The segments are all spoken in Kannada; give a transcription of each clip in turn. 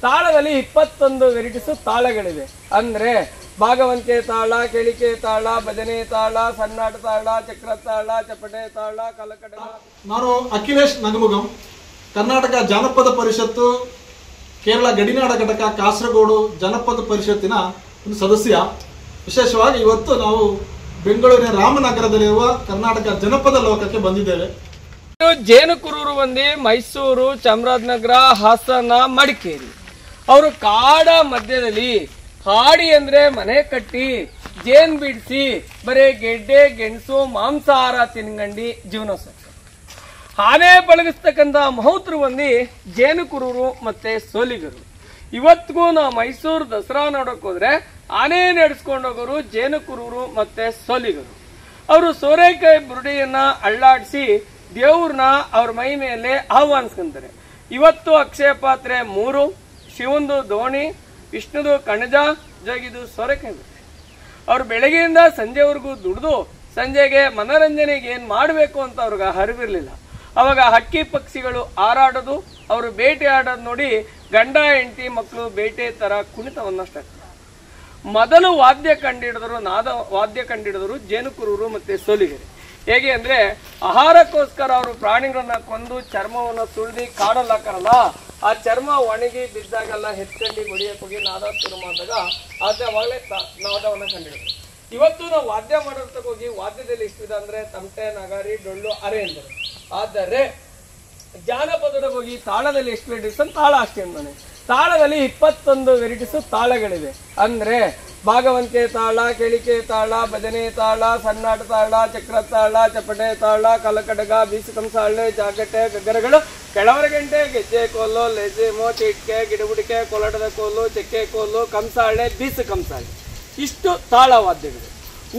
ತಾಳದಲ್ಲಿ 21 ವೆರೈಟೀಸ್ ತಾಳಗಳಿವೆ. ಅಂದ್ರೆ ಭಾಗವಂತೆ ತಾಳ, ಕೆಳಿಕೆ ತಾಳ, ಭಜನೆ ತಾಳ, ಸನ್ನಾಟ ತಾಳ, ಚಕ್ರ ತಾಳ, ಚಪಟೆ ತಾಳ, ಕಲಕಡ. ನಾನು ಅಖಿಲೇಶ್ ನಗಮುಗಂ, ಕರ್ನಾಟಕ ಜಾನಪದ ಪರಿಷತ್ತು ಕೇರಳ ಗಡಿನಾಡ ಘಟಕ ಕಾಸರಗೋಡು ಜನಪದ ಪರಿಷತ್ತಿನ ಒಂದು ಸದಸ್ಯ. ವಿಶೇಷವಾಗಿ ಇವತ್ತು ನಾವು ಬೆಂಗಳೂರಿನ ರಾಮನಗರದಲ್ಲಿರುವ ಕರ್ನಾಟಕ ಜನಪದ ಲೋಕಕ್ಕೆ ಬಂದಿದ್ದೇವೆ. ಜೇನುಕುರೂರು ಬಂದು ಮೈಸೂರು, ಚಾಮರಾಜನಗರ, ಹಾಸನ, ಮಡಿಕೇರಿ. ಅವರು ಕಾಡ ಮಧ್ಯದಲ್ಲಿ ಹಾಡಿ ಅಂದ್ರೆ ಮನೆ ಕಟ್ಟಿ ಜೇನ್ ಬಿಡಿಸಿ ಬರೀ ಗೆಡ್ಡೆ ಗೆಣಸು ಮಾಂಸಾಹಾರ ತಿನ್ಗಂಡಿ ಜೀವನ ಸಾಕ್ತಾರೆ. ಆನೆ ಪಳಗಿಸ್ತಕ್ಕಂಥ ಮಹೋತ್ರು ಬಂದು ಜೇನುಕುರೂರು ಮತ್ತೆ ಸೋಲಿಗರು. ಇವತ್ತಿಗೂ ನಾವು ಮೈಸೂರು ದಸರಾ ನೋಡಕ್ ಹೋದ್ರೆ ಆನೆ ನಡೆಸ್ಕೊಂಡೋಗೋರು ಜೇನುಕುರೂರು ಮತ್ತೆ ಸೋಲಿಗರು. ಅವರು ಸೋರೆಕಾಯಿ ಬುರುಡಿಯನ್ನ ಅಳ್ಳಾಡಿಸಿ ದೇವ್ರನ್ನ ಅವ್ರ ಮೈ ಮೇಲೆ ಆಹ್ವಾನಿಸ್ಕೊಂತಾರೆ. ಇವತ್ತು ಅಕ್ಷಯ ಪಾತ್ರೆ 3, ಶಿವಂದು ದೋಣಿ, ವಿಷ್ಣುದು ಕಣಜ, ಜೋಗಿದು ಸೋರೆಕಾಯಿ ಬುರುಡಿ. ಅವ್ರು ಬೆಳಗ್ಗೆಯಿಂದ ಸಂಜೆವರೆಗೂ ದುಡಿದು ಸಂಜೆಗೆ ಮನರಂಜನೆಗೆ ಏನ್ ಮಾಡಬೇಕು ಅಂತ ಅವ್ರಿಗೆ ಅರಿವಿರ್ಲಿಲ್ಲ. ಅವಾಗ ಹಕ್ಕಿ ಪಕ್ಷಿಗಳು ಹಾರಾಡೋದು, ಅವರು ಬೇಟೆ ಆಡೋದು ನೋಡಿ ಗಂಡ ಹೆಂಡತಿ ಮಕ್ಕಳು ಬೇಟೆ ತರ ಕುಣಿತವನ್ನ ಸ್ಟಾರ್ಟ್. ಮೊದಲು ವಾದ್ಯ ಕಂಡಿಡಿದರು ಜೇನುಕುರೂರು ಮತ್ತೆ ಸೋಲಿಗರು. ಹೇಗೆ ಅಂದ್ರೆ ಆಹಾರಕ್ಕೋಸ್ಕರ ಅವರು ಪ್ರಾಣಿಗಳನ್ನ ಕೊಂದು ಚರ್ಮವನ್ನ ಸುಳಿದು ಕಾಡಲ್ಲ ಹಾಕರಲ್ಲ, ಆ ಚರ್ಮ ಒಣಗಿ ಬಿದ್ದಾಗೆಲ್ಲ ಹೆತ್ಕಂಡಿ ಹೊಡಿಯಕ್ಕೆ ಹೋಗಿ ನಾದ ಶುರು ಮಾಡಿದಾಗ ಆವಾಗಲೇ ನಾದವನ್ನ ಕಂಡಿಡಿದ್ರು. ಇವತ್ತು ನಾವು ವಾದ್ಯ ಮಾಡೋದಕ್ಕೆ ಹೋಗಿ ವಾದ್ಯದಲ್ಲಿ ಇಷ್ಟಿದೆ ಅಂದ್ರೆ ತಮಟೆ, ನಗಾರಿ, ಡೊಳ್ಳು, ಅರೆ ಅಂದರು. ಆದರೆ ಜಾನಪದದ ಹೋಗಿ ತಾಳದಲ್ಲಿ ಎಷ್ಟು ವೆರೈಟೀಸ್ ಅಂತ ತಾಳ ಅಷ್ಟೇ ಅಂತಾನೆ. ತಾಳದಲ್ಲಿ 21 ವೆರೈಟೀಸ್ ತಾಳಗಳಿವೆ. ಅಂದ್ರೆ ಭಾಗವಂತೆ ತಾಳ, ಕೆಳಿಕೆ ತಾಳ, ಭಜನೆ ತಾಳ, ಸನ್ನಾಟ ತಾಳ, ಚಕ್ರ ತಾಳ, ಚಪಟೆ ತಾಳ, ಕಲಕಡಗ, ಬೀಸುಕಂಸಾಳೆ, ಜಾಗಟೆ, ಗಗ್ಗರಗಳು, ಕೆಳವರ ಗಂಟೆ, ಗೆಜ್ಜೆ ಕೋಲು, ಲೆಜೆಮೋ, ಚಿಟ್ಕೆ, ಗಿಡಬುಡಿಕೆ, ಕೋಲಾಟದ ಕೋಲು, ಚೆಕ್ಕೆ ಕೋಲು, ಕಂಸಾಳೆ, ಬೀಸು ಕಂಸಾಳೆ. ಇಷ್ಟು ತಾಳ ವಾದ್ಯಗಳು.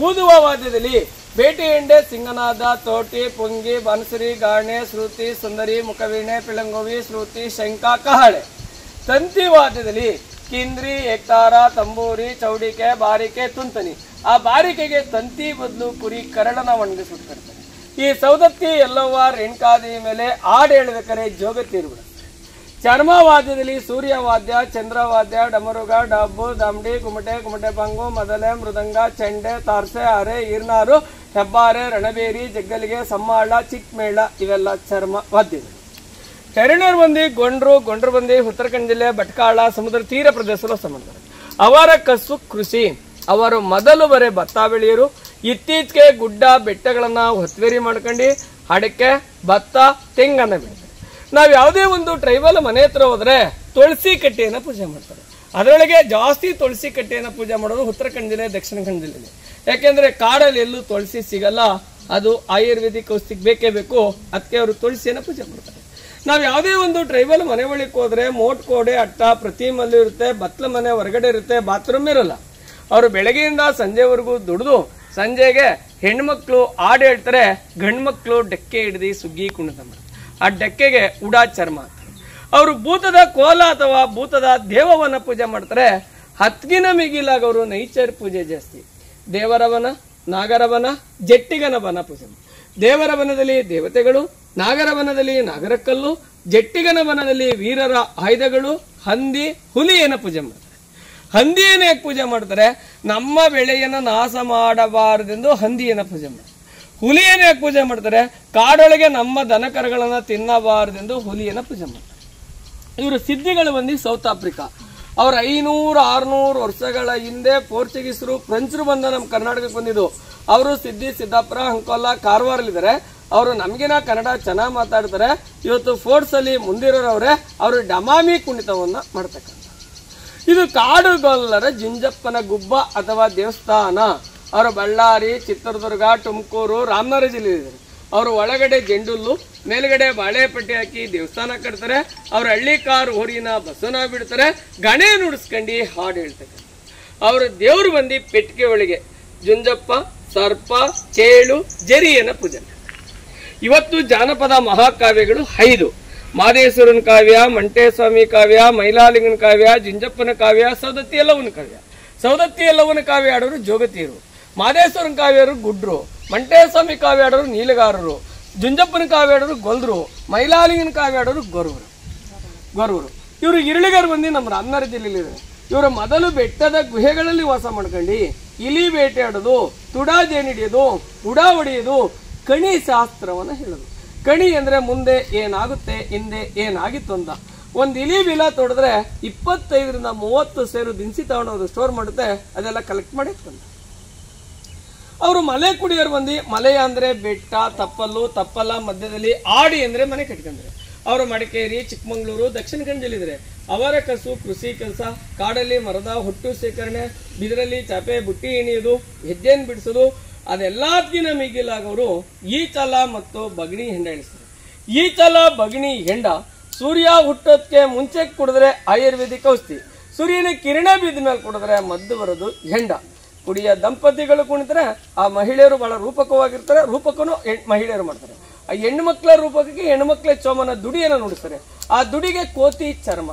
ಊದುವ ವಾದ್ಯದಲ್ಲಿ ಬೇಟೆ ಎಂಡೆ, ಸಿಂಗನಾದ, ತೋಟಿ, ಪುಂಗಿ, ಬನಸರಿ, ಗಾಣೆ, ಶ್ರುತಿ, ಸುಂದರಿ, ಮುಖವೀಣೆ, ಪಿಳಂಗೋವಿ, ಶ್ರುತಿ, ಶಂಕ, ಕಹಳೆ. ತಂತಿ ವಾದ್ಯದಲ್ಲಿ ಕಿಂದ್ರಿ, ಏಕ್ತಾರ, ತಂಬೂರಿ, ಚೌಡಿಕೆ, ಬಾರಿಕೆ, ತುಂತನಿ. ಆ ಬಾರಿಕೆಗೆ ತಂತಿ ಬದಲು ಕುರಿ ಕರಡನ ಒಣಗಿಸುತ್ತಿರ್ತಾರೆ. ಈ ಸೌದತ್ತಿ ಎಲ್ಲವ್ವ ರೇಣುಕಾದಿ ಮೇಲೆ ಹಾಡು ಹೇಳ್ಬೇಕಾರೆ ಜೋಗತಿ ಇರ್ಬಿಡುತ್ತೆ. ಚರ್ಮವಾದ್ಯದಲ್ಲಿ ಸೂರ್ಯವಾದ್ಯ, ಚಂದ್ರವಾದ್ಯ, ಡಮರುಗ, ಡಬ್ಬು, ದಂಡಿ, ಕುಮಟೆ ಬಂಗು, ಮದಲೆ, ಮೃದಂಗ, ಚೆಂಡೆ, ತಾರ್ಸೆ, ಅರೆ, ಈರ್ನಾರು, ಹೆಬ್ಬಾರೆ, ರಣಬೇರಿ, ಜಗ್ಗಲಿಗೆ, ಸಮ್ಮಾಳ, ಚಿಕ್ಕಮೇಳ ಇವೆಲ್ಲ ಚರ್ಮ ವಾದ್ಯಗಳು. ಶರಣರು ಬಂದು ಗೊಂಡ್ರು ಬಂದು ಉತ್ತರಾಖಂಡ ಜಿಲ್ಲೆ ಭಟ್ಕಾಳ ಸಮುದ್ರ ತೀರ ಪ್ರದೇಶದ ಸಂಬಂಧ. ಅವರ ಕಸು ಕೃಷಿ. ಅವರು ಮೊದಲು ಬರೇ ಭತ್ತ ಬೆಳೆಯರು. ಇತ್ತೀಚೆಗೆ ಗುಡ್ಡ ಬೆಟ್ಟಗಳನ್ನ ಒತ್ತುವರಿ ಮಾಡ್ಕೊಂಡು ಅಡಕೆ, ಭತ್ತ, ತೆಂಗನ್ನ ಬೆಳೀತಾರೆ. ನಾವು ಯಾವುದೇ ಒಂದು ಟ್ರೈಬಲ್ ಮನೆ ಹತ್ರ ಹೋದ್ರೆ ತುಳಸಿ ಕಟ್ಟೆಯನ್ನ ಪೂಜೆ ಮಾಡ್ತಾರೆ. ಅದರೊಳಗೆ ಜಾಸ್ತಿ ತುಳಸಿ ಕಟ್ಟೆಯನ್ನ ಪೂಜೆ ಮಾಡೋದು ಉತ್ತರಾಖಂಡ ಜಿಲ್ಲೆ, ದಕ್ಷಿಣ ಕನ್ನಡ ಜಿಲ್ಲೆ. ಯಾಕೆಂದ್ರೆ ಕಾಡಲ್ಲಿ ಎಲ್ಲೂ ತುಳಸಿ ಸಿಗಲ್ಲ, ಅದು ಆಯುರ್ವೇದಿಕ್ ಔಷಧಿಗೆ ಬೇಕೇ ಬೇಕು. ಅದಕ್ಕೆ ಅವರು ತುಳಸಿಯನ್ನ ಪೂಜೆ ಮಾಡ್ತಾರೆ. ನಾವು ಯಾವುದೇ ಒಂದು ಟ್ರೈಬಲ್ ಮನೆ ಒಳಗೆ ಹೋದ್ರೆ ಮೋಟ್ ಕೋಡೆ ಅಟ್ಟ ಪ್ರತಿ ಮಲ್ಲು ಇರುತ್ತೆ, ಬತ್ಲ ಮನೆ ಹೊರಗಡೆ ಇರುತ್ತೆ, ಬಾತ್ರೂಮ್ ಇರಲ್ಲ. ಅವರು ಬೆಳಗ್ಗೆಯಿಂದ ಸಂಜೆವರೆಗೂ ದುಡಿದು ಸಂಜೆಗೆ ಹೆಣ್ಮಕ್ಳು ಹಾಡು ಹೇಳ್ತಾರೆ, ಗಂಡ್ಮಕ್ಳು ಡಕ್ಕೆ ಹಿಡಿದು ಸುಗ್ಗಿ ಕುಣಿತ ಮಾಡ್ತಾರೆ. ಆ ಡಕ್ಕೆಗೆ ಉಡಾ ಚರ್ಮ ಹಾಕ್ತಾರೆ. ಅವರು ಭೂತದ ಕೋಲ ಅಥವಾ ಭೂತದ ದೇವವನ್ನ ಪೂಜೆ ಮಾಡ್ತಾರೆ. ಹತ್ಗಿನ ಮಿಗಿಲಾಗ ಅವರು ನೈಚರ್ ಪೂಜೆ ಜಾಸ್ತಿ. ದೇವರವನ, ನಾಗರವನ, ಜಟ್ಟಿಗನವನ ಪೂಜೆ. ದೇವರ ವನದಲ್ಲಿ ದೇವತೆಗಳು, ನಾಗರವನದಲ್ಲಿ ನಾಗರಕಲ್ಲು, ಜಟ್ಟಿಗನ ವನದಲ್ಲಿ ವೀರರ ಆಯುಧಗಳು, ಹಂದಿ, ಹುಲಿಯನ್ನ ಪೂಜೆ ಮಾಡ್ತಾರೆ. ಹಂದಿಯನ್ನ ಯಾಕೆ ಪೂಜೆ ಮಾಡ್ತಾರೆ? ನಮ್ಮ ಬೆಳೆಯನ್ನ ನಾಶ ಮಾಡಬಾರದೆಂದು ಹಂದಿಯನ್ನ ಪೂಜೆ ಮಾಡ್ತಾರೆ. ಹುಲಿಯನ್ನ ಯಾಕೆ ಪೂಜೆ ಮಾಡ್ತಾರೆ? ಕಾಡೊಳಗೆ ನಮ್ಮ ದನಕರಗಳನ್ನ ತಿನ್ನಬಾರದೆಂದು ಹುಲಿಯನ್ನ ಪೂಜೆ ಮಾಡ್ತಾರೆ. ಇವರು ಸಿದ್ಧಿಗಳು ಬಂದು ಸೌತ್ ಆಫ್ರಿಕಾ. ಅವ್ರ 500-600 ವರ್ಷಗಳ ಹಿಂದೆ ಪೋರ್ಚುಗೀಸರು, ಫ್ರೆಂಚರು ಬಂದ ನಮ್ಮ ಕರ್ನಾಟಕಕ್ಕೆ ಬಂದಿದ್ದು. ಅವರು ಸಿದ್ದಾಪುರ, ಅಂಕೋಲ, ಕಾರವಾರಲ್ಲಿದ್ದಾರೆ. ಅವರು ನಮಗಿನ ಕನ್ನಡ ಚೆನ್ನಾಗಿ ಮಾತಾಡ್ತಾರೆ. ಇವತ್ತು ಫೋರ್ಟ್ಸ್ ಅಲ್ಲಿ ಮುಂದಿರೋರವ್ರೆ. ಅವರು ಡಮಾಮಿ ಕುಣಿತವನ್ನ ಮಾಡ್ತಕ್ಕಂಥ. ಇದು ಕಾಡುಗೊಲ್ಲರ ಜುಂಜಪ್ಪನ ಗುಬ್ಬ ಅಥವಾ ದೇವಸ್ಥಾನ. ಅವರು ಬಳ್ಳಾರಿ, ಚಿತ್ರದುರ್ಗ, ತುಮಕೂರು, ರಾಮನಗರ ಜಿಲ್ಲೆ ಇದ್ದಾರೆ. ಅವರು ಒಳಗಡೆ ಜೆಂಡುಲ್ಲು, ಮೇಲ್ಗಡೆ ಬಾಳೆಪಟ್ಟಿ ಹಾಕಿ ದೇವಸ್ಥಾನ ಕಟ್ತಾರೆ. ಅವ್ರ ಹಳ್ಳಿ ಕಾರು ಹೋರಿನ ಬಸವನ ಬಿಡ್ತಾರೆ, ಗಣೆ ನುಡಿಸ್ಕೊಂಡು ಹಾಡು ಹೇಳ್ತಾರೆ. ಅವ್ರ ದೇವ್ರು ಬಂದು ಪೆಟ್ಟಿಗೆ ಒಳಗೆ ಜುಂಜಪ್ಪ, ಸರ್ಪ, ಚೇಳು, ಜರಿಯನ್ನ ಪೂಜೆ. ಇವತ್ತು ಜಾನಪದ ಮಹಾಕಾವ್ಯಗಳು 5: ಮಾದೇಶ್ವರನ ಕಾವ್ಯ, ಮಂಟೇಸ್ವಾಮಿ ಕಾವ್ಯ, ಮೈಲಾಲಿಂಗನ ಕಾವ್ಯ, ಜುಂಜಪ್ಪನ ಕಾವ್ಯ, ಸೌದತ್ತಿ ಎಲ್ಲವನ ಕಾವ್ಯ. ಸೌದತ್ತಿ ಎಲ್ಲವನ ಕಾವ್ಯ ಆಡೋರು ಜೋಗತಿಯರು, ಮಾದೇಶ್ವರನ ಕಾವ್ಯರು ಗುಡ್ರು, ಮಂಟೇಸ್ವಾಮಿ ಕಾವ್ಯ ಆಡೋರು ನೀಲಗಾರರು, ಜುಂಜಪ್ಪನ ಕಾವ್ಯ ಆಡೋರು ಗೊಲ್ರು, ಮೈಲಾಲಿಂಗನ ಕಾವ್ಯ ಆಡೋರು ಗೊರವರು. ಇವರು ಇರಳಿಗರು ಬಂದು ನಮ್ಮ ರಾಮನಗರ ಜಿಲ್ಲೆಯಲ್ಲಿದೆ. ಇವರು ಮೊದಲು ಬೆಟ್ಟದ ಗುಹೆಗಳಲ್ಲಿ ವಾಸ ಮಾಡ್ಕೊಂಡು ಇಲಿ ಬೇಟೆಯಾಡೋದು, ತುಡಾ ಜೇನಿಡಿಯೋದು, ಉಡಾ ಹೊಡೆಯೋದು, ಕಣಿ ಶಾಸ್ತ್ರವನ್ನು ಹೇಳೋದು. ಕಣಿ ಅಂದ್ರೆ ಮುಂದೆ ಏನಾಗುತ್ತೆ, ಹಿಂದೆ ಏನಾಗಿತ್ತು ಅಂತ. ಒಂದು ಇಲಿ ಬಿಲ ತೊಡಿದ್ರೆ 25ರಿಂದ 30 ಸೇರು ದಿನಸಿ ತಗೊಂಡು ಸ್ಟೋರ್ ಮಾಡುತ್ತೆ, ಅದೆಲ್ಲ ಕಲೆಕ್ಟ್ ಮಾಡಿತ್ತಂತ. ಅವರು ಮಲೆ ಕುಡಿಯೋರು ಬಂದು ಮಲೆ ಅಂದ್ರೆ ಬೆಟ್ಟ, ತಪ್ಪಲ ಮಧ್ಯದಲ್ಲಿ ಆಡಿ ಅಂದ್ರೆ ಮನೆ ಕಟ್ಕೊಂಡ್ರೆ. ಅವರು ಮಡಿಕೇರಿ, ಚಿಕ್ಕಮಂಗ್ಳೂರು, ದಕ್ಷಿಣ ಕನ್ನಡದಲ್ಲಿದ್ದಾರೆ. ಅವರ ಕಸು ಕೃಷಿ ಕೆಲಸ, ಕಾಡಲ್ಲಿ ಮರದ ಹೊಟ್ಟು ಸೇಕರಣೆ, ಬಿದಿರಲ್ಲಿ ಚಾಪೆ ಬುಟ್ಟಿ ಎಣಿಯೋದು, ಹೆಜ್ಜೆಯನ್ನು ಬಿಡಿಸೋದು, ಅದೆಲ್ಲದಕ್ಕಿಂತ ಮಿಗಿಲಾಗವರು ಈಚಲ ಮತ್ತು ಬಗಣಿ ಹೆಂಡ ಎಣಿಸ್ತಾರೆ. ಈಚಲ ಬಗಣಿ ಹೆಂಡ ಸೂರ್ಯ ಹುಟ್ಟೋದಕ್ಕೆ ಮುಂಚೆ ಕುಡಿದ್ರೆ ಆಯುರ್ವೇದಿಕ್ ಔಷಧಿ, ಸೂರ್ಯನ ಕಿರಣ ಬಿದ್ದ ಮೇಲೆ ಕುಡಿದ್ರೆ ಮದ್ದು ಬರೋದು ಹೆಂಡ. ಕುಡಿಯ ದಂಪತಿಗಳು ಕುಣಿತಾರೆ, ಆ ಮಹಿಳೆಯರು ಬಹಳ ರೂಪಕವಾಗಿರ್ತಾರೆ, ರೂಪಕನು ಮಹಿಳೆಯರು ಮಾಡ್ತಾರೆ. ಆ ಹೆಣ್ಣು ಮಕ್ಕಳ ರೂಪಕಕ್ಕೆ ಹೆಣ್ಣು ಮಕ್ಕಳ ಚೋಮನ ದುಡಿಯನ್ನು ನುಡಿಸ್ತಾರೆ. ಆ ದುಡಿಗೆ ಕೋತಿ ಚರ್ಮ.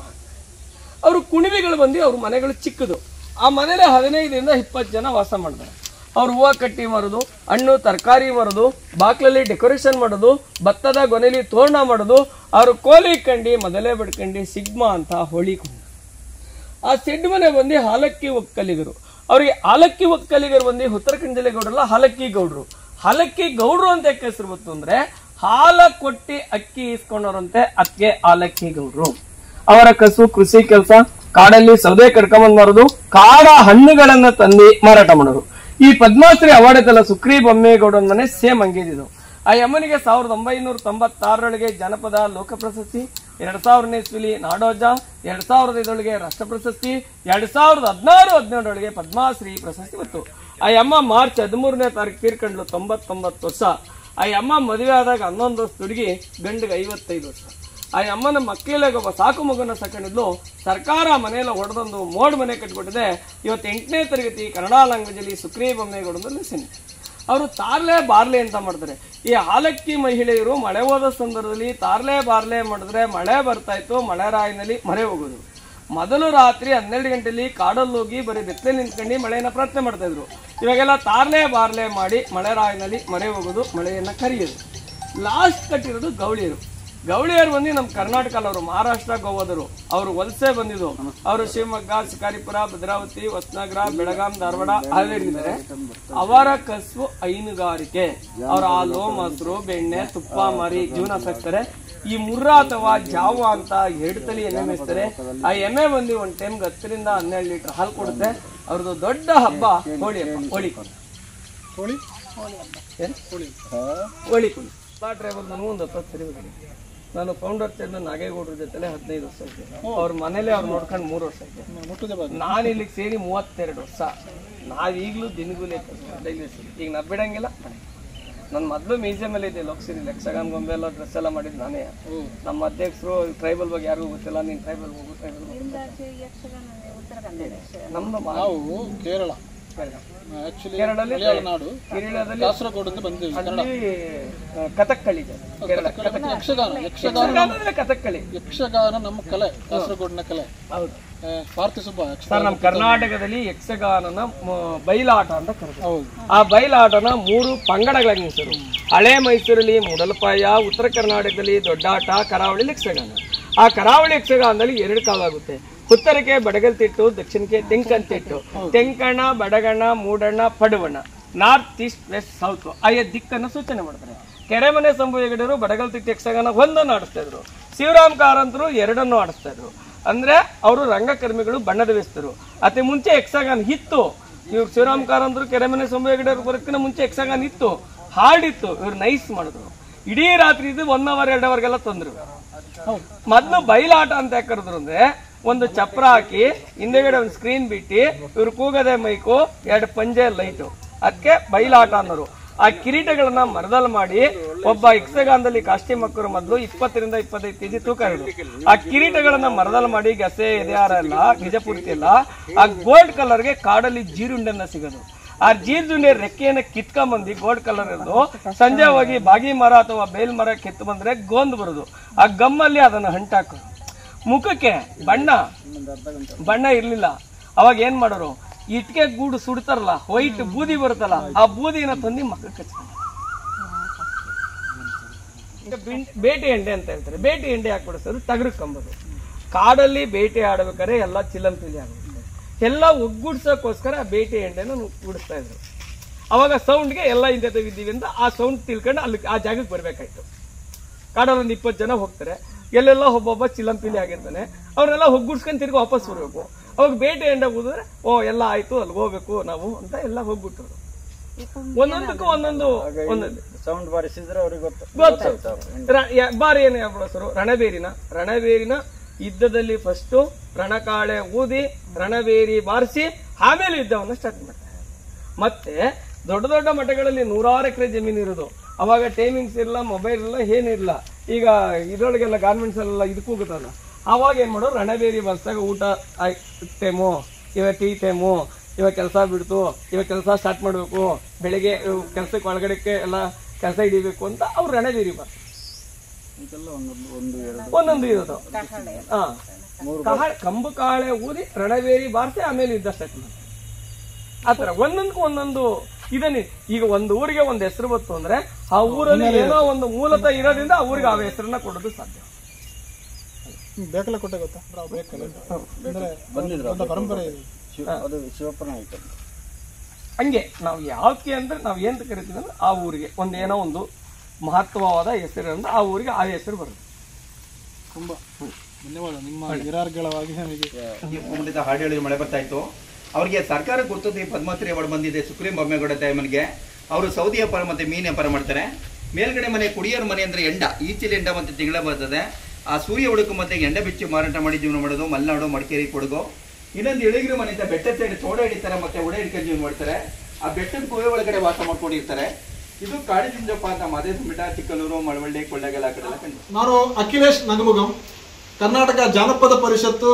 ಅವರು ಕುಣಿವಿಗಳು ಬಂದು ಅವ್ರ ಮನೆಗಳು ಚಿಕ್ಕದು. ಆ ಮನೇಲಿ 15ರಿಂದ 20 ಜನ ವಾಸ ಮಾಡ್ತಾರೆ. ಅವ್ರು ಹೂವು ಕಟ್ಟಿ ಮಾರೋದು, ಹಣ್ಣು ತರಕಾರಿ ಮಾರೋದು, ಬಾಕ್ಲಲ್ಲಿ ಡೆಕೋರೇಷನ್ ಮಾಡೋದು, ಭತ್ತದ ಗೊನೆಲಿ ತೋರಣ ಮಾಡೋದು. ಅವರು ಕೋಲಿ ಕಂಡು ಮೊದಲೇ ಬಿಡ್ಕೊಂಡು ಸಿಗ್ಮಾ ಅಂತ ಹೋಳಿ ಕುಂಡ. ಆ ಸಿಡ್ ಮನೆ ಬಂದು ಹಾಲಕ್ಕಿ ಒಕ್ಕಲಿಗರು. ಅವ್ರಿಗೆ ಹಾಲಕ್ಕಿ ಒಕ್ಕಲಿಗರು ಬಂದು ಉತ್ತರ ಕನ್ನಡ ಜಿಲ್ಲೆ ಗೌಡ್ರಲ್ಲ, ಹಾಲಕ್ಕಿ ಗೌಡ್ರು. ಹಾಲಕ್ಕಿ ಗೌಡ್ರು ಅಂತ ಯಾಕೆ ಹೆಸರು ಬಂತು ಅಂದ್ರೆ ಹಾಲ ಕೊಟ್ಟಿ ಅಕ್ಕಿ ಇಸ್ಕೊಂಡವ್ರಂತೆ, ಅದಕ್ಕೆ ಹಾಲಕ್ಕಿ ಗೌಡ್ರು. ಅವರ ಕಸು ಕೃಷಿ ಕೆಲಸ, ಕಾಡಲ್ಲಿ ಸೌದೆ ಕಡ್ಕೊಂಬಂದ್ ಮಾರೋದು, ಕಾಡ ಹಣ್ಣುಗಳನ್ನ ತಂದು ಮಾರಾಟ ಮಾಡೋರು. ಈ ಪದ್ಮಾಶ್ರೀ ಅವಾರ್ಡ್ ಐತಲ್ಲ, ಸುಕ್ರಿ ಬೊಮ್ಮೇಗೌಡ ಮನೆ ಸೇಮ್ ಹಂಗಿದ್ದು. ಆ ಯಮ್ಮನಿಗೆ 1996ರೊಳಗೆ ಜನಪದ ಲೋಕ ಪ್ರಶಸ್ತಿ, 2000ನೇ ಇಸ್ವಿಲಿ ನಾಡೋಜ, 2005 ರಾಷ್ಟ್ರ ಪ್ರಶಸ್ತಿ, 2016-17 ಪದ್ಮಾಶ್ರೀ ಪ್ರಶಸ್ತಿ ಬಂತು. ಆ ಯಮ್ಮ ಮಾರ್ಚ್ 13ನೇ ತಾರೀಕು ತೀರ್ಕೊಂಡ್ಲು, 99 ವರ್ಷ. ಆ ಯಮ್ಮ ಮದುವೆ ಆದಾಗ 11 ವರ್ಷ ಹುಡುಗಿ, ಗಂಡಿಗೆ 55 ವರ್ಷ. ಆ ಅಮ್ಮನ ಮಕ್ಕಳಿಗೆ ಒಬ್ಬ ಸಾಕು ಮಗುನ ಸಾಕೊಂಡಿದ್ಲು. ಸರ್ಕಾರ ಮನೆಯೆಲ್ಲ ಹೊಡೆದೊಂದು ಮೋಡ್ ಮನೆ ಕಟ್ಬಿಟ್ಟಿದೆ. ಇವತ್ತು 8ನೇ ತರಗತಿ ಕನ್ನಡ ಲ್ಯಾಂಗ್ವೇಜ್ ಅಲ್ಲಿ ಸುಕ್ರಿ ಬೊಮ್ಮೇಗೌಡ ಲೆಸನ್. ಅವರು ತಾರ್ಲೆ ಬಾರ್ಲೆ ಅಂತ ಮಾಡ್ತಾರೆ. ಈ ಹಾಲಕ್ಕಿ ಮಹಿಳೆಯರು ಮಳೆ ಹೋದ ಸಂದರ್ಭದಲ್ಲಿ ತಾರ್ಲೆ ಬಾರ್ಲೆ ಮಾಡಿದ್ರೆ ಮಳೆ ಬರ್ತಾ ಇತ್ತು, ಮಳೆ ರಾಯಿನಲ್ಲಿ ಮರೆ ಹೋಗೋದು. ಮೊದಲು ರಾತ್ರಿ 12 ಗಂಟೆಯಲ್ಲಿ ಕಾಡಲ್ಲಿ ಹೋಗಿ ಬರೀ ಬೆತ್ತಲೆ ನಿಂತ್ಕೊಂಡು ಮಳೆಯನ್ನ ಪ್ರಾರ್ಥನೆ ಮಾಡ್ತಾ ಇದ್ರು. ಇವಾಗೆಲ್ಲ ತಾರ್ಲೆ ಬಾರ್ಲೆ ಮಾಡಿ ಮಳೆ ರಾಯಿನಲ್ಲಿ ಮರೆ ಹೋಗೋದು, ಮಳೆಯನ್ನ ಕರೆಯೋದು. ಲಾಸ್ಟ್ ಕಟ್ಟಿರೋದು ಗೌಳಿಯರು. ಗೌಳಿಯರು ಬಂದು ನಮ್ಮ ಕರ್ನಾಟಕ ಅವರು ಮಹಾರಾಷ್ಟ್ರ ಗೋವಾದರು. ಅವರು ವಲಸೆ ಬಂದಿದ್ದು. ಅವರು ಶಿವಮೊಗ್ಗ, ಶಿಕಾರಿಪುರ, ಭದ್ರಾವತಿ, ಹೊಸನಗರ, ಬೆಳಗಾಂ, ಧಾರವಾಡ ಹಾವೇರಿದ್ದಾರೆ. ಅವರ ಕಸು ಹೈನುಗಾರಿಕೆ. ಅವ್ರ ಹಾಲು, ಮೊಸರು, ಬೆಣ್ಣೆ, ತುಪ್ಪ ಮಾರಿ ಜೀವನ ಸಾಕ್ತಾರೆ. ಈ ಮುರ್ರಾ ಅಥವಾ ಜಾವ ಅಂತ 2 ತಳಿ ಎಮ್ಮೆ ಮೇಯಿಸ್ತಾರೆ. ಆ ಎಮ್ಮೆ ಬಂದು ಒಂದು ಟೈಮ್ಗೆ 10ರಿಂದ 12 ಲೀಟರ್ ಹಾಲು ಕೊಡುತ್ತೆ. ಅವ್ರದ್ದು ದೊಡ್ಡ ಹಬ್ಬ ಹೋಳಿ ಹಬ್ಬ. ಹೋಳಿ ಟ್ರೈಬಲ್ ನಾನು ಒಂದು 10 ಸರಿ ಹೋಗಿದ್ದೀನಿ. ನಾನು ಫೌಂಡರ್ ಚೇರ್ಮನ್ ನಾಗೇಗೌಡ್ರ ಜೊತೆ 15 ವರ್ಷ ಐತೆ. ಅವ್ರ ಮನೇಲಿ ಅವ್ರು ನೋಡ್ಕೊಂಡು 3 ವರ್ಷ ಐತೆ. ನಾನು ಇಲ್ಲಿಗೆ ಸೇರಿ 32 ವರ್ಷ. ನಾವೀಗ್ಲೂ ದಿನಗೂಲಿ ಡೈಲಿ ಈಗ ನಾ ಬಿಡಂಗಿಲ್ಲ. ನನ್ನ ಮೊದಲು ಮ್ಯೂಸಿಯಂ ಅಲ್ಲಿ ಇದೆ, ಲೋಕ್ಸಿರಿ ಯಕ್ಷಗಾನ ಗೊಂಬೆ ಎಲ್ಲ ಡ್ರೆಸ್ ಎಲ್ಲ ಮಾಡಿದ್ ನಾನೇ. ನಮ್ಮ ಅಧ್ಯಕ್ಷರು ಟ್ರೈಬಲ್ ಬಗ್ಗೆ ಯಾರಿಗೂ ಗೊತ್ತಿಲ್ಲ, ನೀನ್ ಟ್ರೈಬಲ್ ಹೋಗು. ನಮ್ದು ನಾವು ಕೇರಳ, ಕೇರಳದಲ್ಲಿ ಕಥಕ್ಕಳಿ, ಕಥಕ್ಕಳಿ ಯಕ್ಷಗಾನ ನಮ್ಮ ಕಲೆ, ಕಾಸರಗೋಡಿನ ಕಲೆ. ಹೌದು, ಸರ್ ನಮ್ಮ ಕರ್ನಾಟಕದಲ್ಲಿ ಯಕ್ಷಗಾನನ ಬಯಲಾಟ ಅಂತ ಕರೆದು. ಆ ಬಯಲಾಟನ 3 ಪಂಗಡಗಳಾಗಿ ನಿಲ್ಸರು. ಹಳೆ ಮೈಸೂರಲ್ಲಿ ಮೂಡಲಪಾಯ, ಉತ್ತರ ಕರ್ನಾಟಕದಲ್ಲಿ ದೊಡ್ಡಾಟ, ಕರಾವಳಿ ಯಕ್ಷಗಾನ. ಆ ಕರಾವಳಿ ಯಕ್ಷಗಾನದಲ್ಲಿ 2 ಕಾಲಾಗುತ್ತೆ. ಉತ್ತರಕ್ಕೆ ಬಡಗಲ್ತಿಟ್ಟು, ದಕ್ಷಿಣಕ್ಕೆ ತೆಂಕಂತಿಟ್ಟು. ತೆಂಕಣ, ಬಡಗಣ, ಮೂಡಣ್ಣ, ಪಡುವಣ್ಣ. ನಾರ್ತ್ ಈಸ್ಟ್ ವೆಸ್ಟ್ ಸೌತ್ ಆಯಾ ದಿಕ್ಕನ್ನು ಸೂಚನೆ ಮಾಡ್ತಾರೆ. ಕೆರೆಮನೆ ಸಂಭವಿಗಡರು ಬಡಗಲ್ತಿಟ್ಟು ಯಕ್ಷಗಾನ 1 ಆಡಿಸ್ತಾ ಇದ್ರು. ಶಿವರಾಮ್ ಕಾರಂತರು 2 ಆಡಿಸ್ತಾ ಇದ್ರು. ಅಂದ್ರೆ ಅವರು ರಂಗಕರ್ಮಿಗಳು, ಬಣ್ಣದ ವೇಸ್ತರು. ಅತಿ ಮುಂಚೆ ಯಕ್ಷಗಾನ ಇತ್ತು. ಇವ್ರು ಶಿವರಾಮ್ ಕಾರಂತರು ಕೆರೆಮನೆ ಸಂಭವಿಗಡರು ಬರೋಕ್ಕಿಂತ ಮುಂಚೆ ಯಕ್ಷಗಾನ ಇತ್ತು, ಹಾಡಿತ್ತು. ಇವ್ರು ನೈಸ್ ಮಾಡಿದ್ರು. ಇಡೀ ರಾತ್ರಿ ಇದು 1 ಅವರ್ 2 ಅವರ್ಗೆಲ್ಲ ತಂದ್ರು. ಮೊದ್ಲು ಬಯಲಾಟ ಅಂತ ಯಾಕೆ ಕರೆದ್ರು ಅಂದ್ರೆ, ಒಂದು ಚಪ್ರ ಹಾಕಿ ಹಿಂದೆಗಡೆ ಒಂದು ಸ್ಕ್ರೀನ್ ಬಿಟ್ಟು ಇವ್ರು ಕೂಗದೆ ಮೈಕು, 2 ಪಂಜೆ ಲೈಟು, ಅದಕ್ಕೆ ಬಯಲಾಟ ಅನ್ನೋರು. ಆ ಕಿರೀಟಗಳನ್ನ ಮರದಲ್ಲಿ ಮಾಡಿ ಒಬ್ಬ ಯಕ್ಷಗಾನದಲ್ಲಿ ಕಾಸ್ಟ್ಯೂಮ್ ಹಾಕೋರು ಮೊದಲು 20ರಿಂದ 25 kg ತೂಕ ಇರೋದು. ಆ ಕಿರೀಟಗಳನ್ನ ಮರದಲ್ಲಿ ಮಾಡಿ ಗಸೆ ಎದೆಯಾರ ಎಲ್ಲ ಗಿಜಪೂರ್ತಿ ಎಲ್ಲ ಆ ಗೋಲ್ಡ್ ಕಲರ್ಗೆ ಕಾಡಲ್ಲಿ ಜೀರುಂಡೆನ್ನ ಸಿಗೋದು. ಆ ಜೀರುಂಡೆ ರೆಕ್ಕೆಯನ್ನ ಕಿತ್ಕೊಂಬಂದು ಗೋಲ್ಡ್ ಕಲರ್ ಇರೋದು. ಸಂಜೆ ಹೋಗಿ ಬಾಗಿ ಮರ ಅಥವಾ ಬೇಲ್ ಮರ ಕಿತ್ತು ಬಂದ್ರೆ ಗೋಂದ್ ಬರೋದು. ಆ ಗಮ್ಮಲ್ಲಿ ಅದನ್ನ ಹಂಟಾಕೋದು. ಮುಖಕ್ಕೆ ಬಣ್ಣ ಇರ್ಲಿಲ್ಲ. ಅವಾಗ ಏನ್ ಮಾಡೋರು, ಇಟ್ಕೆ ಗೂಡು ಸುಡ್ತಾರಲ್ಲ, ವೈಟ್ ಬೂದಿ ಬರುತ್ತಲ್ಲ, ಆ ಬೂದಿನ ತಂದು ಮಕ್ಕಳಿಗೆ ಹಚ್ಕೊಂಡು ಬೇಟಿ ಎಂಡೆ ಅಂತ ಹೇಳ್ತಾರೆ. ಬೇಟಿ ಎಂಡೆ ಹಾಕಿ ಬಿಡಿಸೋದು, ಟಗರು ಕಂಬದು. ಕಾಡಲ್ಲಿ ಬೇಟೆ ಆಡ್ಬೇಕಾದ್ರೆ ಎಲ್ಲ ಚಿಲಂಪಿಲಿ ಆಗುತ್ತೆ, ಎಲ್ಲ ಒಗ್ಗೂಡ್ಸೋಕ್ಕೋಸ್ಕರ ಬೇಟೆ ಎಣ್ಣೆನ ಗುಡಿಸ್ತಾ ಇದ್ರು. ಅವಾಗ ಸೌಂಡ್ಗೆ ಎಲ್ಲ ಹಿಂದೆ ತೆಗಿದ್ದೀವಿ ಅಂತ ಆ ಸೌಂಡ್ ತಿಳ್ಕೊಂಡು ಅಲ್ಲಿ ಆ ಜಾಗಕ್ಕೆ ಬರ್ಬೇಕಾಯ್ತು. ಕಾಡಲ್ಲಿ ಒಂದು 20 ಜನ ಹೋಗ್ತಾರೆ, ಎಲ್ಲೆಲ್ಲ ಒಬ್ಬೊಬ್ಬ ಚಿಲಂಪಿಲಿ ಆಗಿರ್ತಾನೆ, ಅವ್ರನ್ನೆಲ್ಲ ಒಗ್ಗೂಡ್ಸ್ಕೊಂಡು ತಿರ್ಗಿ ವಾಪಸ್ ಬರ್ಬೇಕು. ಅವಾಗ ಬೇಟೆ ಎಂಡ ಕೂದಿದ್ರೆ ಎಲ್ಲ ಆಯ್ತು ಅಲ್ಲಿ ಹೋಗ್ಬೇಕು ನಾವು ಅಂತ ಎಲ್ಲ ಹೋಗ್ಬಿಟ್ಟರು. ಒಂದೊಂದಕ್ಕೂ ಒಂದೊಂದು ಸೌಂಡ್ ಬಾರಿಸಿದ್ರೆ ಅವ್ರಿಗೆ ಗೊತ್ತು. ಬಾರಿ ಏನು ಬಳಸರು ರಣಬೇರಿನ ಯುದ್ಧದಲ್ಲಿ ಫಸ್ಟ್ ರಣಕಾಳೆ ಊದಿ ರಣಬೇರಿ ಬಾರಿಸಿ ಆಮೇಲೆ ಯುದ್ಧವನ್ನು ಸ್ಟಾರ್ಟ್ ಮಾಡ್ತಾರೆ. ಮತ್ತೆ ದೊಡ್ಡ ದೊಡ್ಡ ಮಠಗಳಲ್ಲಿ 100 ಎಕರೆ ಜಮೀನು ಇರೋದು. ಅವಾಗ ಟೈಮಿಂಗ್ಸ್ ಇರಲ್ಲ, ಮೊಬೈಲ್ ಇಲ್ಲ, ಏನಿಲ್ಲ. ಈಗ ಇದ್ರೊಳಗೆಲ್ಲ ಗಾರ್ಮೆಂಟ್ಸ್ ಎಲ್ಲ ಇದಕ್ಕೂ ಹೋಗುತ್ತಲ್ಲ, ಅವಾಗ ಏನ್ ಮಾಡೋರು, ರಣಬೇರಿ ಬರ್ಸಾಗ ಊಟ ಟೈಮು, ಇವಾಗ ಟೀ ಟೈಮು, ಇವಾಗ ಕೆಲಸ ಬಿಡ್ತು, ಇವಾಗ ಕೆಲಸ ಸ್ಟಾರ್ಟ್ ಮಾಡಬೇಕು, ಬೆಳಿಗ್ಗೆ ಕೆಲಸಕ್ಕೆ ಒಳಗಡೆಕ್ಕೆ ಎಲ್ಲ ಕೆಲಸ ಹಿಡಿಬೇಕು ಅಂತ ಅವ್ರು ರಣಬೇರಿ ಬರ್ತಾರೆ. ಒಂದೊಂದು ಇರೋದು ಕಂಬು ಕಾಳೆ ಊದಿ ರಣಬೇರಿ ಬಾರಿಸಿ ಆಮೇಲೆ ಯುದ್ಧ ಸ್ಟಾರ್ಟ್ ಮಾಡ್ತಾರೆ. ಆತರ ಒಂದೊಂದಕ್ಕೂ ಒಂದೊಂದು ಇದನ್ನೇ. ಈಗ ಒಂದು ಊರಿಗೆ ಒಂದು ಹೆಸರು ಬಂತು ಅಂದ್ರೆ ಆ ಊರಲ್ಲಿ ಏನೋ ಒಂದು ಮೂಲತಃ ಇರೋದ್ರಿಂದ ಆ ಊರಿಗೆ ಆ ಹೆಸರನ್ನ ಕೊಡೋದು ಸಾಧ್ಯ. ಬೇಕಲ್ಲ ಕೊಟ್ಟೆ ಗೊತ್ತಾ, ಪರಂಪರೆ ಶಿವಪ್ಪನ ಆಯ್ತು. ಹಂಗೆ ನಾವು ಯಾಕೆ ಅಂದ್ರೆ ನಾವ್ ಏನ್ ಕರಿತೀವಿ ಅಂದ್ರೆ ಆ ಊರಿಗೆ ಒಂದೇನೋ ಒಂದು ಮಹತ್ವವಾದ ಹೆಸರು ಅಂದ್ರೆ ಆ ಊರಿಗೆ ಆ ಹೆಸರು ಬರುತ್ತೆ. ತುಂಬಾ ಧನ್ಯವಾದ ನಿಮ್ಮ ನಿರಾರ್ಗಳವಾಗಿ ಖಂಡಿತ ಹಾಡು ಹೇಳಿ ಮಳೆ ಬರ್ತಾ ಇತ್ತು. ಅವ್ರಿಗೆ ಸರ್ಕಾರ ಗುರುತಿಸಿ ಪದ್ಮಶ್ರೀ ಅವಾರ್ಡ್ ಬಂದಿದೆ ಸುಪ್ರೀಂ ಬೊಮ್ಮೇಗೌಡ ಟೈಮನ್ಗೆ. ಅವರು ಸೌದಿ ವ್ಯಾಪಾರ ಮತ್ತೆ ಮೀನು ವ್ಯಾಪಾರ ಮಾಡ್ತಾರೆ. ಮೇಲ್ಗಡೆ ಮನೆ ಕುಡಿಯೋರ್ ಮನೆ ಅಂದ್ರೆ ಎಂಡ, ಈಚೆಲೆ ಎಂಡ ಮತ್ತೆ ತಿಂಗಳ ಬರ್ತದೆ. ಆ ಸೂರ್ಯ ಹುಡುಕು ಮತ್ತೆ ಎಂಡ ಬಿಚ್ಚಿ ಮಾರಾಟ ಮಾಡಿ ಜೀವನ ಮಾಡೋದು. ಮಲೆನಾಡು, ಮಡಿಕೇರಿ, ಕೊಡಗು. ಇನ್ನೊಂದು ಇಳಗಿರಿ ಮನೆ ಅಂತ ಬೆಟ್ಟದ ಸೈಡ್ ತೋಡ ಹಿಡಿತಾರೆ ಮತ್ತೆ ಉಡೆ ಹಿಡ್ಕೊಂಡು ಜೀವನ ಮಾಡ್ತಾರೆ. ಆ ಬೆಟ್ಟದ ಗುಹೆ ಒಳಗಡೆ ವಾಸ ಮಾಡ್ಕೊಂಡಿರ್ತಾರೆ. ಇದು ಕಾಡಿದಿಂಜಪ್ಪ ಅಂತ ಮಾದೇಶಮಠ, ಚಿಕ್ಕನೂರು, ಮಳವಳ್ಳಿ, ಕೊಳ್ಳೆಗಾಲ ಆ ಕಡೆ ಎಲ್ಲ ಕಂಡು. ನಾನು ಅಖಿಲೇಶ್ ನಗಮುಗಂ, ಕರ್ನಾಟಕ ಜಾನಪದ ಪರಿಷತ್ತು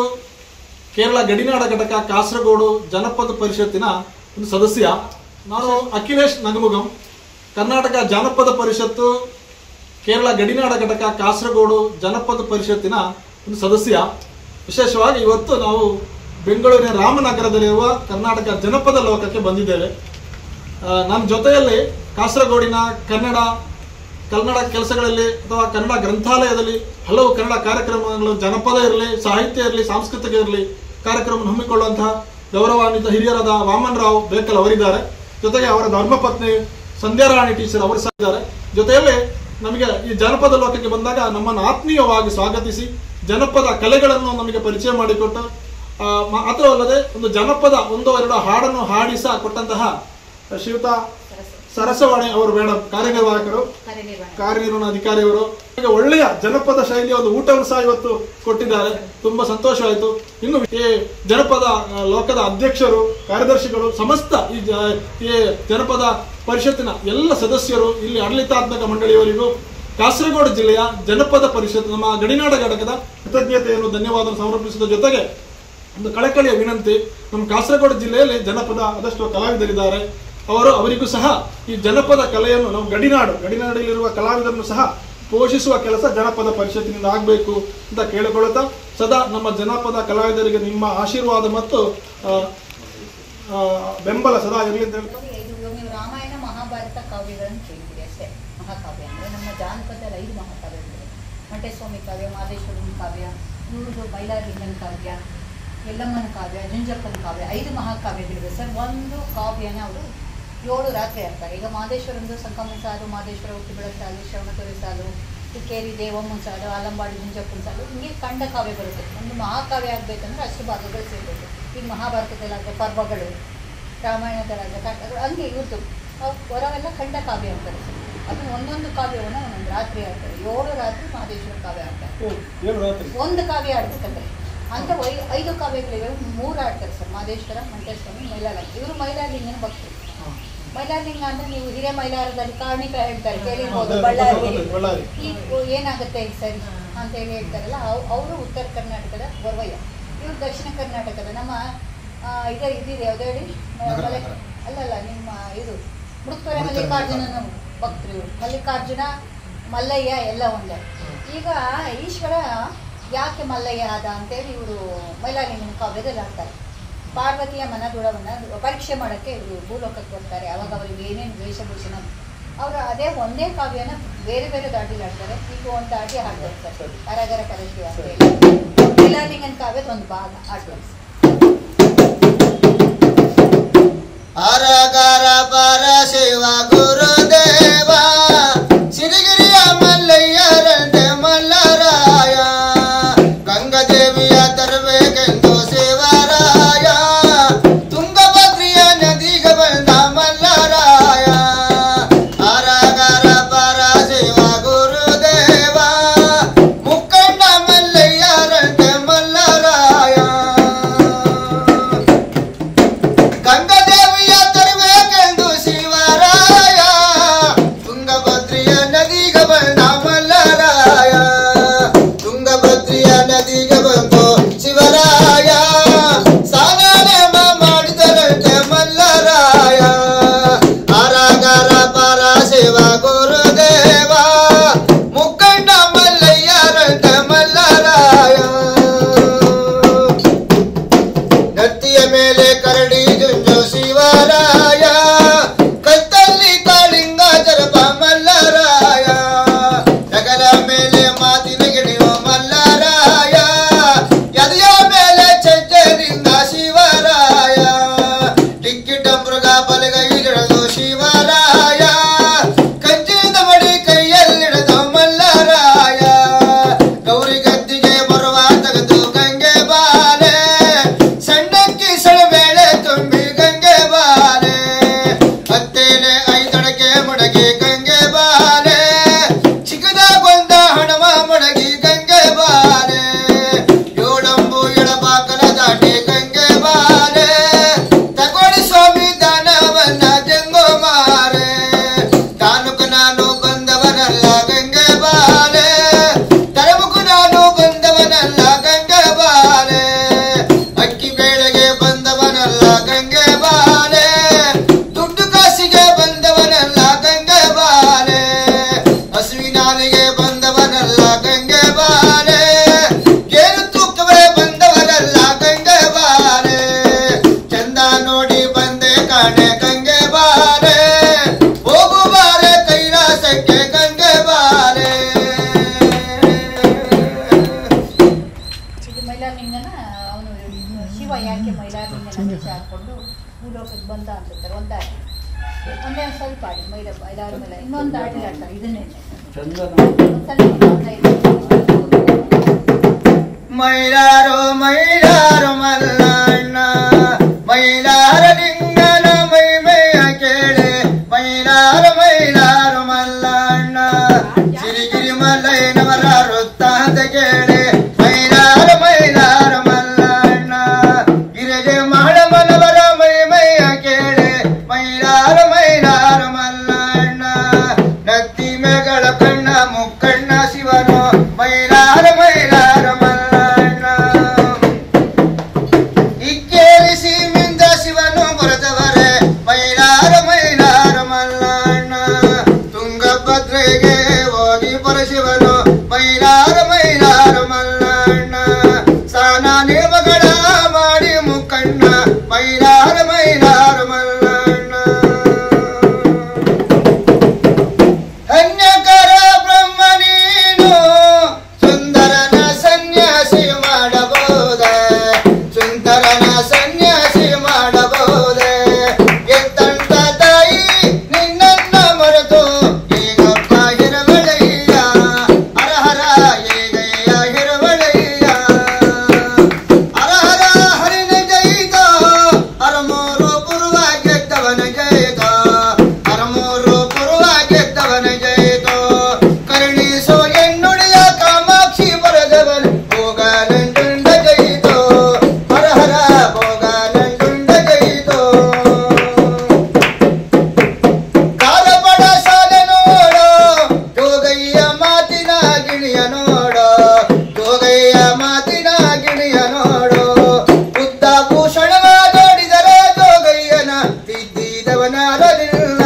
ಕೇರಳ ಗಡಿನಾಡ ಘಟಕ ಕಾಸರಗೋಡು ಜನಪದ ಪರಿಷತ್ತಿನ ಒಂದು ಸದಸ್ಯ. ನಾನು ಅಖಿಲೇಶ್ ನಗಮುಗಂ, ಕರ್ನಾಟಕ ಜಾನಪದ ಪರಿಷತ್ತು ಕೇರಳ ಗಡಿನಾಡ ಘಟಕ ಕಾಸರಗೋಡು ಜನಪದ ಪರಿಷತ್ತಿನ ಒಂದು ಸದಸ್ಯ. ವಿಶೇಷವಾಗಿ ಇವತ್ತು ನಾವು ಬೆಂಗಳೂರಿನ ರಾಮನಗರದಲ್ಲಿರುವ ಕರ್ನಾಟಕ ಜನಪದ ಲೋಕಕ್ಕೆ ಬಂದಿದ್ದೇವೆ. ನನ್ನ ಜೊತೆಯಲ್ಲಿ ಕಾಸರಗೋಡಿನ ಕನ್ನಡ ಕೆಲಸಗಳಲ್ಲಿ ಅಥವಾ ಕನ್ನಡ ಗ್ರಂಥಾಲಯದಲ್ಲಿ ಹಲವು ಕನ್ನಡ ಕಾರ್ಯಕ್ರಮಗಳು, ಜನಪದ ಇರಲಿ, ಸಾಹಿತ್ಯ ಇರಲಿ, ಸಾಂಸ್ಕೃತಿಕ ಇರಲಿ ಕಾರ್ಯಕ್ರಮ ಹಮ್ಮಿಕೊಳ್ಳುವಂತಹ ಗೌರವಾನ್ವಿತ ಹಿರಿಯರಾದ ವಾಮನ್ ರಾವ್ ಬೇಕಲ್ ಅವರಿದ್ದಾರೆ. ಜೊತೆಗೆ ಅವರ ಧರ್ಮಪತ್ನಿ ಸಂಧ್ಯಾರಾಣಿ ಟೀಚರ್ ಅವರು ಸಹ ಇದ್ದಾರೆ. ಜೊತೆಯಲ್ಲಿ ನಮಗೆ ಈ ಜನಪದ ಲೋಕಕ್ಕೆ ಬಂದಾಗ ನಮ್ಮನ್ನು ಆತ್ಮೀಯವಾಗಿ ಸ್ವಾಗತಿಸಿ ಜನಪದ ಕಲೆಗಳನ್ನು ನಮಗೆ ಪರಿಚಯ ಮಾಡಿಕೊಟ್ಟು ಮಾತ್ರವಲ್ಲದೆ ಒಂದು ಜನಪದ 1-2 ಹಾಡನ್ನು ಹಾಡಿಸ ಕೊಟ್ಟಂತಹ ಶ್ರೀಯುತ ಸರಸವಾಣಿ ಅವರು ಮೇಡಮ್ ಕಾರ್ಯನಿರ್ವಾಹಕರು, ಕಾರ್ಯನಿರ್ವಹಣಾಧಿಕಾರಿಯವರು ಒಳ್ಳೆಯ ಜನಪದ ಶೈಲಿಯ ಒಂದು ಊಟವನ್ನು ಸಹ ಇವತ್ತು ಕೊಟ್ಟಿದ್ದಾರೆ. ತುಂಬಾ ಸಂತೋಷವಾಯಿತು. ಇನ್ನು ಈ ಜನಪದ ಲೋಕದ ಅಧ್ಯಕ್ಷರು, ಕಾರ್ಯದರ್ಶಿಗಳು, ಸಮಸ್ತ ಈ ಜನಪದ ಪರಿಷತ್ತಿನ ಎಲ್ಲ ಸದಸ್ಯರು, ಇಲ್ಲಿ ಆಡಳಿತಾತ್ಮಕ ಮಂಡಳಿಯವರಿಗೂ, ಕಾಸರಗೋಡು ಜಿಲ್ಲೆಯ ಜನಪದ ಪರಿಷತ್ ನಮ್ಮ ಗಡಿನಾಡ ಘಟಕದ ಕೃತಜ್ಞತೆಯನ್ನು ಧನ್ಯವಾದ ಸಮರ್ಪಿಸಿದ ಜೊತೆಗೆ ಒಂದು ಕಳಕಳಿಯ ವಿನಂತಿ, ನಮ್ಮ ಕಾಸರಗೋಡು ಜಿಲ್ಲೆಯಲ್ಲಿ ಜನಪದ ಅದಷ್ಟು ಕಲಾವಿದರಿದ್ದಾರೆ. ಅವರಿಗೂ ಸಹ ಈ ಜನಪದ ಕಲೆಯನ್ನು ನಾವು ಗಡಿನಾಡಲ್ಲಿರುವ ಕಲಾವಿದರನ್ನು ಸಹ ಪೋಷಿಸುವ ಕೆಲಸ ಜನಪದ ಪರಿಷತ್ತಿನಿಂದ ಆಗಬೇಕು ಅಂತ ಕೇಳಿಕೊಳ್ಳುತ್ತಾ, ಸದಾ ನಮ್ಮ ಜನಪದ ಕಲಾವಿದರಿಗೆ ನಿಮ್ಮ ಆಶೀರ್ವಾದ ಮತ್ತು ಬೆಂಬಲ ಸದಾ ಇರಲಿ ಅಂತ ಹೇಳ್ತಾರೆ. ನೀವು ರಾಮಾಯಣ ಮಹಾಭಾರತ ಕಾವ್ಯಗಳನ್ನು ಕೇಳಿದ್ದೀರಿ ಅಷ್ಟೇ. ಮಹಾಕಾವ್ಯ ಅಂದರೆ ನಮ್ಮ ಜಾನಪದದಲ್ಲಿ 5 ಮಹಾಕಾವ್ಯಗಳಿವೆ. ಮಂಟೇಸ್ವಾಮಿ ಕಾವ್ಯ, ಮಾದೇಶ್ವರನ ಕಾವ್ಯ, ಇವ್ರದ್ದು ಬೈಲಾರಲಿಂಗನ ಕಾವ್ಯ, ಯಲ್ಲಮ್ಮನ ಕಾವ್ಯ, ಜುಂಜಪ್ಪನ ಕಾವ್ಯ, 5 ಮಹಾಕಾವ್ಯಗಳಿವೆ ಸರ್. ಒಂದು ಕಾವ್ಯನ ಅವರು 7 ರಾತ್ರಿ ಆಗ್ತಾರೆ. ಈಗ ಮಾದೇಶ್ವರಂದು ಸಂಕಮನ ಸಾಲು, ಮಾದೇಶ್ವರ ಹುಟ್ಟಿಬಿಡ ಸಾಲು, ಶ್ರವಣತೊರೆ ಸಾಲು, ಟಿಕ್ಕೇರಿ ದೇವಮ್ಮನ ಸಾಲು, ಆಲಂಬಾಡಿ ಜುಂಜಪ್ಪನ ಸಾಲು, ಹಿಂಗೆ ಖಂಡ ಕಾವ್ಯ ಬರುತ್ತೆ. ಒಂದು ಮಹಾಕಾವ್ಯ ಆಗಬೇಕಂದ್ರೆ ಅಷ್ಟು ಭಾಗಗಳು ಸೇರಬೇಕು. ಈಗ ಮಹಾಭಾರತದಲ್ಲಾಗ ಪರ್ವಗಳು, ರಾಮಾಯಣದಲ್ಲಾಗ ಕಾಂಡಗಳು, ಹಂಗೆ ಇವ್ರದ್ದು ಹೊರವೆಲ್ಲ ಖಂಡ ಕಾವ್ಯ ಆಗ್ತಾರೆ ಸರ್. ಅದನ್ನು ಒಂದೊಂದು ಕಾವ್ಯವನ್ನು ಒಂದೊಂದು ರಾತ್ರಿ ಆಡ್ತಾರೆ. 7 ರಾತ್ರಿ ಮಾದೇಶ್ವರ ಕಾವ್ಯ ಆಡ್ತಾರೆ. ಒಂದು ಕಾವ್ಯ ಆಡ್ಬೇಕಂದ್ರೆ ಅಂತ 5 ಕಾವ್ಯಗಳಿವೆ. 3 ಆಡ್ತಾರೆ ಸರ್. ಮಾದೇಶ್ವರ, ಮಂಟೇಸ್ವಾಮಿ, ಮೈಲಾರಲಿಂಗ. ಇವರು ಮೈಲಾರಲಿಂಗನ ಭಕ್ತರು. ಮೈಲಾರಲಿಂಗ ಅಂದ್ರೆ ನೀವು ಹಿರೇ ಮೈಲಾರದಲ್ಲಿ ಕಾರ್ಣಿಕ ಹೇಳ್ತಾರೆ, ಕೇಳಿರ್ಬೋದು. ಬಳ್ಳಾರಿ ಈಗ ಏನಾಗುತ್ತೆ ಸರಿ ಅಂತ ಹೇಳಿ ಹೇಳ್ತಾರಲ್ಲ, ಅವರು ಉತ್ತರ ಕರ್ನಾಟಕದ ಗೊರವಯ್ಯ, ಇವರು ದಕ್ಷಿಣ ಕರ್ನಾಟಕದ ನಮ್ಮ ಇದಿದೆ ಯಾವ್ದು ಹೇಳಿ, ಅಲ್ಲಲ್ಲ ನಿಮ್ಮ ಇದು ಮೃತ್ಪುರ ಮಲ್ಲಿಕಾರ್ಜುನನ ಭಕ್ತರು ಇವರು. ಮಲ್ಲಿಕಾರ್ಜುನ, ಮಲ್ಲಯ್ಯ ಎಲ್ಲ ಒಂದೇ. ಈಗ ಈಶ್ವರ ಯಾಕೆ ಮಲ್ಲಯ್ಯ ಆದ ಅಂತೇಳಿ ಇವರು ಮೈಲಾರಲಿಂಗನ ಕಾವ್ಯದಲ್ಲಿ ಆಡ್ತಾರೆ. ಪಾರ್ವತಿಯ ಮನದುಳವನ್ನು ಪರೀಕ್ಷೆ ಮಾಡೋಕ್ಕೆ ಇವರು ಭೂಲೋಕಕ್ಕೆ ಬರ್ತಾರೆ. ಅವಾಗ ಅವರಿಗೆ ಏನೇನು ವೇಷಭೂಷಣ, ಅವರು ಅದೇ ಒಂದೇ ಕಾವ್ಯನ ಬೇರೆ ಬೇರೆ ದಾಟಿಲಿ ಆಡ್ತಾರೆ. ಈಗ ಒಂದು ದಾಟಿ ಹಾಡ್ತಾರೆ ಸರ್, ಕರಗರ ಕರಶಿವ ಅಂತ ಹೇಳಿ. ಮೈಲಾರಲಿಂಗನ ಕಾವ್ಯದ ಒಂದು ಭಾಗ ಆಡ್ಬೋದು. ಅರಗರ ಪರ ಶಿವ ಗುರುದೇವ ಸಿರಿಗಿರಿಯ ಮಲ್ಲಯ್ಯರಂತೆ ಮಲ್ಲರಾಯ ಗಂಗಾದೇವಿಯ ತರಬೇಕೆಂದು ಶಿವರಾಯ ತುಂಗಭದ್ರಿಯ ನದಿಗೆ ಬಂದ ಮಲ್ಲರಾಯ ಅರಗರ ಪರ ಶಿವ ಗುರುದೇವ ಮುಕ್ಕಣ್ಣ ಮಲ್ಲಯ್ಯರಂತೆ ಮಲ್ಲರಾಯ ಗಂಗಾದೇವಿಯ ತರಬೇಕೆಂದು ಶಿವರಾಯ ತುಂಗಭದ್ರಿಯ ನದಿಗೆ ಬಂದ ಮಲ್ಲರಾಯ ತುಂಗಭದ್ರಿಯ ನದಿಗೆ ಬಂದು ಶಿವರಾಯ ಸಾಗರ ಮಾಡಿದರಂತೆ ಮಲ್ಲರಾಯ ಅರಗರ ಪರ ಶಿವ ಗುರುದೇವ ಮುಕ್ಕಣ್ಣ ಮಲ್ಲಯ್ಯರಂತೆ ಮಲ್ಲರಾಯ ನತ್ತಿಯ ಮೇಲೆ ಕರಡಿ ಜುಂಜು ಶಿವರಾಯ ಕತ್ತಲ್ಲಿ ಕಾಳಿಂಗ ಜರಪ ಮಲ್ಲರಾಯ ನಗರ ಮೇಲೆ ಮಾತಿನ ಗಿಣಿಯೋ ಮಲ್ಲರಾಯ ಎದೆಯ ಮೇಲೆ ಚಜ್ಜರಿಂದ ಶಿವರಾಯ ಟಿಕ್ಕಿಟ ಮೃಗ ಬಲಗೈಲಿಡದು ಶಿವರಾಯ ಕಂಚಿದ ಮಡಿ ಕೈಯಲ್ಲಿಡದು ಮಲ್ಲರಾಯ ಗೌರಿ ಗದ್ದಿಗೆ ಬರುವ ತೆಗೆದು ಗಂಗೆ ಬಾಲೆ ಸಣ್ಣಕ್ಕಿ ಸಳಬೇಳೆ ತುಂಬಿ ಗಂಗೆ ಬಾಲೆ ಹತ್ತೇನೆ ಐದಡಕೆ ಮಡಗಿ ಗಂಗೆ ಬಾಲೆ ಚಿಕ್ಕದಾಗೊಂದ ಹಣವ ಮಡಗಿ ಗಂಗೆ ಬಾಲೆ ಏಳಂಬು ಎಳಬಾಕಲ ದಾಟಿ ಗಂಗೆ ಬಾಲೆ ತಗೊಳ್ಳಿ ಸ್ವಾಮಿ ದಾನವನ್ನ ಜಂಗೋ ಮಾರೆ ತಾನುಕು ನಾನು ಬಂದವನಲ್ಲ ಗಂಗೆ ಬಾಲೆ ತರಮುಕು ನಾನು ಬಂದವನಲ್ಲ ಗಂಗೆ ಬಾಲೆ ಅಕ್ಕಿ ಬೇಳೆಗೆ ಬಂದವನಲ್ಲ ಗಂಗೆ ಬಾಲೆ ದುಡ್ಡು ಕಾಸಿಗೆ ಬಂದವನಲ್ಲ ಗಂಗೆ ಬಾಲೆ ಹಸುವಿನಾಲಿಗೆ ಬಂದವನಲ್ಲ ಗಂಗೆ ಬಾಲೆ ಗೇರು ತೂಕವೇ ಬಂದವನಲ್ಲ ಗಂಗೆ ಬಾಲೆ ಚಂದ ನೋಡಿ ಬಂದೆ ಕಾಣೆ ಗಂಗೆ ಬಾಲೆ ಹೋಗು ಬಾರೆ ಕೈಲಾಸಕ್ಕೆ ಗಂಗೆ ಬಾಲೆ ಇದು ಮೈಲಾರಲಿಂಗನ ಅವನು ಶಿವ ಯಾಕೆ ಮೈಲಾರಲಿಂಗನ ವೇಷ ಹಾಕೊಂಡು ಭೂಲೋಕಕ್ಕೆ ಬಂದ ಅಂತಾರೆ. ಒಂದೇ ಸ್ವಲ್ಪ ಆಡಿ ಮೈಲಾರ ಮೇಲೆ ಇನ್ನೊಂದು ಆಡಿ ಆಡ್ತಾರೆ. ಇದನ್ನೇ ಮೈಲಾರೋ ಮೈಲಾರೋ ಮಲ್ಲಣ್ಣ ಮೈಲಾರ ಲಿಂಗನ ಮೈಮೆಯ ಕೇಳೆ ಮೈಲಾರ ಮೈಲಾರ ಮಲ್ಲಣ್ಣ ಸಿರಿಗಿರಿ ಮಲ್ಲಯ್ಯನವರ ವೃತ್ತಾಂತ ಕೇಳೆ ಮೈಲಾರ ಮೈಲಾರ ಮಲ್ಲಣ್ಣ ಗಿರಿಜೆ ಮಹಳಮನವರ ಮೈಮೆಯ ಕೇಳೆ ಮೈಲಾರ ಮೈಲಾರ ಮಲ್ಲಣ್ಣ ನತ್ತಿ ಮೇಗಳ ಕಣ್ಣ ಮುಕ್ಕಣ್ಣ ಶಿವನು ಮೈಲಾರ ಮೈಲಾರ ಮಲ್ಲಣ್ಣ ಇಕ್ಕೇರಿಸಿ ಮಿಂದ ಶಿವನು ಬರೆದವರೇ ಮೈಲಾರ ಮೈಲಾರ ಮಲ್ಲಣ್ಣ ತುಂಗಭದ್ರೆಗೆ ಹೋಗಿ ಪರಶಿವನು ಮೈಲಾರ ಮೈಲಾರ ಮಲ್ಲಣ್ಣ ಸಾನ ನೇಮಗಳ ಮಾಡಿ ಮುಕ್ಕಣ್ಣ ಮೈಲಾರ ಮೈಲಾರ ಮಲ್ಲಣ್ಣ ಅನ್ಯಕರ ಬ್ರಹ್ಮ ನೀನು ಸುಂದರನ ಸನ್ಯಾಸಿ ಮಾಡಬಹುದೇ ಸುಂದರನ ಸನ್ಯಾಸಿ ಮಾಡಬಹುದೇ ಎತ್ತಂತ ತಾಯಿ ನಿನ್ನನ್ನ ಮರೆತು ಈಗಪ್ಪ ಹಿರವಳಯ್ಯ ಹರಹರ ಏಗಯ್ಯ ಹಿರವಳಯ್ಯ ಹರಹರ ಹರಿನ ಜೈತ ಹರಮೂರು ಪುರುವ ಗೆದ್ದವನ ಜೈತ ಹರಮೂರು ಪುರುವ ಗೆದ್ದವನ ಜೈತ ಕರುಣಿಸೋ ಎನ್ನುಡಿಯ ಕಾಮಾಕ್ಷಿ ಬರೆದವನು ಭೋಗಾನಂದುಂಡ ಜೈತೋ ಹರಹರ ಭೋಗಾನಂದುಂಡ ಜೈತೋ ಕಾಲಪಡ ಸಾಲ ನೋಡೋ ಜೋಗಯ್ಯ ಮಾತಿನ ಗಿಣಿಯ ನೋಡೋ ಜೋಗಯ್ಯ ಮಾತಿನ ಗಿಣಿಯ ನೋಡೋ ಬುದ್ಧ ಭೂಷಣವ ನೋಡಿದರೆ ಜೋಗಯ್ಯನ ತಿದ್ದಿದವನಾರಲಿಲ್ಲ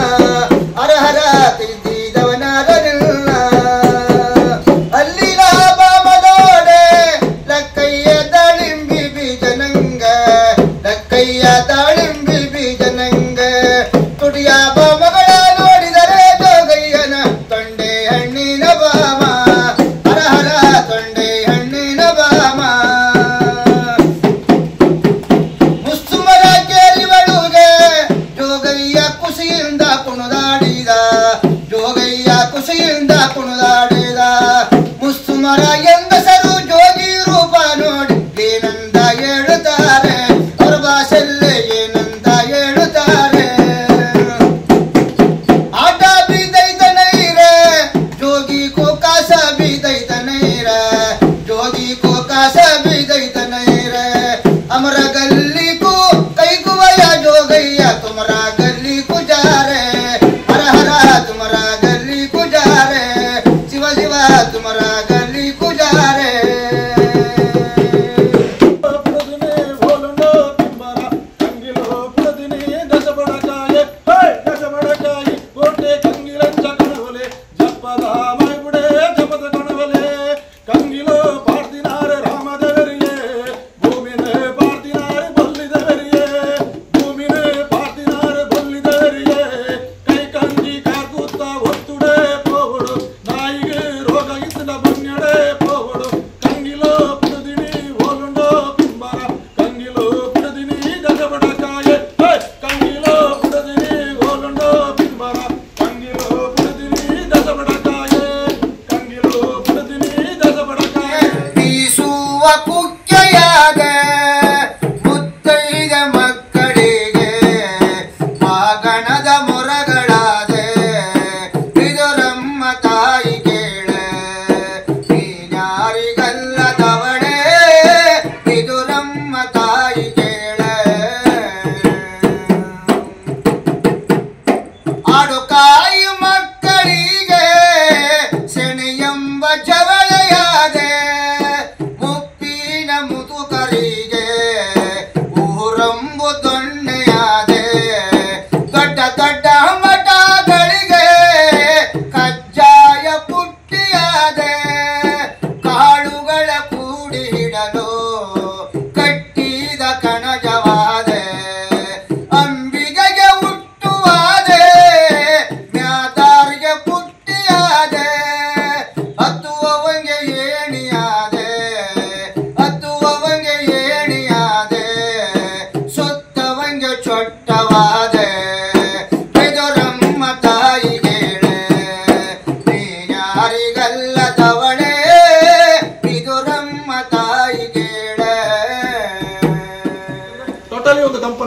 ಹರಹರ ತಿದ್ದಿದವನಾರಲಿಲ್ಲ ಅಲ್ಲಿ ಲಾಭ ಮದೋಡೆ ಲಕ್ಕಯ್ಯ ದಾಳಿಂಬಿ ಬೀಜನಂಗ ಲಕ್ಕಯ್ಯ ದಾಳಿಂಬಿ ಬೀಜನಂಗ ತುಡಿಯ ಮಗಳ ನೋಡಿದರೆ ಜೋಗಯ್ಯನ ತೊಂಡೆ ಹಣ್ಣಿನ ಬಾಮ ಹರಹರ ತೊಂಡೆ ಹಣ್ಣಿನ ಬಾಮ हमरा गली को कई कुवैया जो गैया तुम्हारा गली को जा रे हर हरा तुम्हारा गली को जा रे शिवा शिवा तुम्हारा गली को जा रे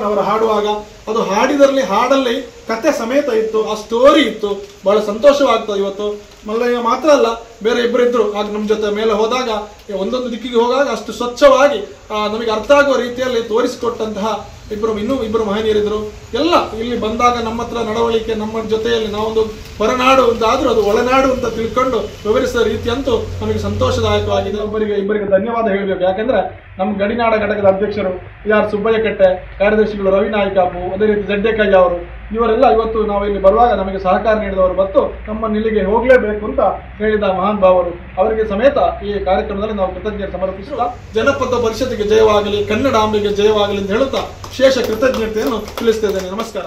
ಅವರು ಹಾಡುವಾಗ ಅದು ಹಾಡಿದರಲ್ಲಿ ಹಾಡಲ್ಲಿ ಕತೆ ಸಮೇತ ಇತ್ತು, ಆ ಸ್ಟೋರಿ ಇತ್ತು. ಬಹಳ ಸಂತೋಷವಾಗ್ತದೆ. ಇವತ್ತು ಮಲ್ಲಯ್ಯ ಮಾತ್ರ ಅಲ್ಲ, ಬೇರೆ ಇಬ್ಬರಿದ್ರು ಆಗ ನಮ್ಮ ಜೊತೆ ಮೇಲೆ ಹೋದಾಗ ಒಂದೊಂದು ದಿಕ್ಕಿಗೆ ಹೋದಾಗ ಅಷ್ಟು ಸ್ವಚ್ಛವಾಗಿ ನಮಗೆ ಅರ್ಥ ಆಗುವ ರೀತಿಯಲ್ಲಿ ತೋರಿಸಿಕೊಟ್ಟಂತಹ ಇನ್ನೂ ಇಬ್ಬರು ಮಹನೀಯರಿದ್ರು. ಎಲ್ಲ ಇಲ್ಲಿ ಬಂದಾಗ ನಮ್ಮ ಹತ್ರ ನಡವಳಿಕೆ, ನಮ್ಮ ಜೊತೆಯಲ್ಲಿ ನಾವೊಂದು ಹೊರನಾಡು ಅಂತಾದ್ರೂ ಅದು ಒಳನಾಡು ಅಂತ ತಿಳ್ಕೊಂಡು ವಿವರಿಸಿದ ರೀತಿ ಅಂತೂ ನಮಗೆ ಸಂತೋಷದಾಯಕವಾಗಿದೆ. ಇಬ್ಬರಿಗೆ ಧನ್ಯವಾದ ಹೇಳಬೇಕು. ಯಾಕಂದ್ರೆ ನಮ್ಮ ಗಡಿನಾಡ ಘಟಕದ ಅಧ್ಯಕ್ಷರು ಆರ್ ಸುಬ್ಬಯ್ಯ ಕಟ್ಟೆ, ಕಾರ್ಯದರ್ಶಿಗಳು ರವಿ ನಾಯ್ಕಾಪು, ಅದೇ ರೀತಿ ಜಡ್ಡೆಕಯ್ಯ ಅವರು, ಇವರೆಲ್ಲ ಇವತ್ತು ನಾವು ಇಲ್ಲಿ ಬರುವಾಗ ನಮಗೆ ಸಹಕಾರ ನೀಡಿದವರು ಮತ್ತು ನಮ್ಮನ್ನು ಇಲ್ಲಿಗೆ ಹೋಗಲೇಬೇಕು ಅಂತ ಹೇಳಿದ ಮಹಾನ್ ಭಾವರು, ಅವರಿಗೆ ಸಮೇತ ಈ ಕಾರ್ಯಕ್ರಮದಲ್ಲಿ ನಾವು ಕೃತಜ್ಞತೆ ಸಮರ್ಪಿಸುವ. ಜನಪದ ಪರಿಷತ್ತಿಗೆ ಜಯವಾಗಲಿ, ಕನ್ನಡಾಂಬೆಗೆ ಜಯವಾಗಲಿ ಅಂತ ಹೇಳುತ್ತಾ ವಿಶೇಷ ಕೃತಜ್ಞತೆಯನ್ನು ತಿಳಿಸ್ತಾ ಇದ್ದೇನೆ. ನಮಸ್ಕಾರ.